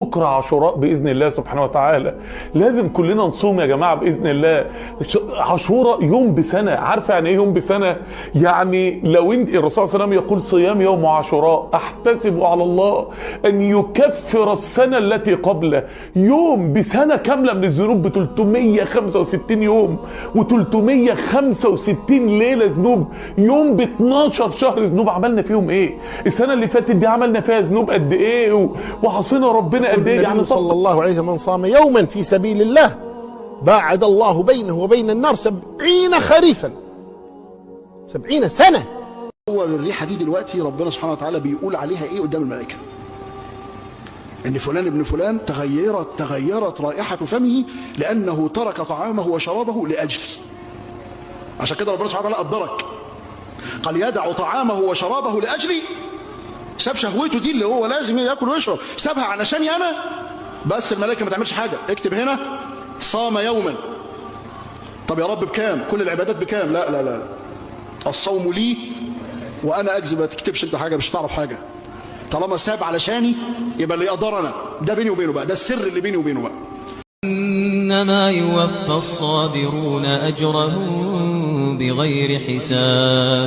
بكرة عاشوراء بإذن الله سبحانه وتعالى. لازم كلنا نصوم يا جماعة بإذن الله. عاشوراء يوم بسنة. عارفة يعني إيه يوم بسنة؟ يعني لو انت الرسول صلى الله عليه وسلم يقول صيام يوم عاشوراء أحتسب على الله أن يكفر السنة التي قبله. يوم بسنة كاملة من الذنوب، ب 365 يوم و365 ليلة ذنوب. يوم ب 12 شهر ذنوب. عملنا فيهم إيه؟ السنة اللي فاتت دي عملنا فيها ذنوب قد إيه وعصينا ربنا قد ايه؟ يعني صلى الله عليه وسلم من صام يوما في سبيل الله باعد الله بينه وبين النار 70 خريفا، 70 سنة. هو الريحة دي دلوقتي ربنا سبحانه وتعالى بيقول عليها ايه قدام الملائكة؟ ان فلان ابن فلان تغيرت رائحة فمه لانه ترك طعامه وشرابه لاجلي. عشان كده ربنا سبحانه وتعالى قدرك، قال يدع طعامه وشرابه لاجلي. ساب شهوته دي اللي هو لازم ياكل ويشرب، سابها علشاني انا. بس الملائكه ما تعملش حاجه، اكتب هنا صام يوما. طب يا رب بكام؟ كل العبادات بكام؟ لا لا لا، الصوم لي وانا اجزي. ما تكتبش انت حاجه، مش هتعرف حاجه. طالما ساب علشاني يبقى اللي يقدر انا، ده بيني وبينه بقى، ده السر اللي بيني وبينه بقى. إنما يوفى الصابرون أجرهم بغير حساب.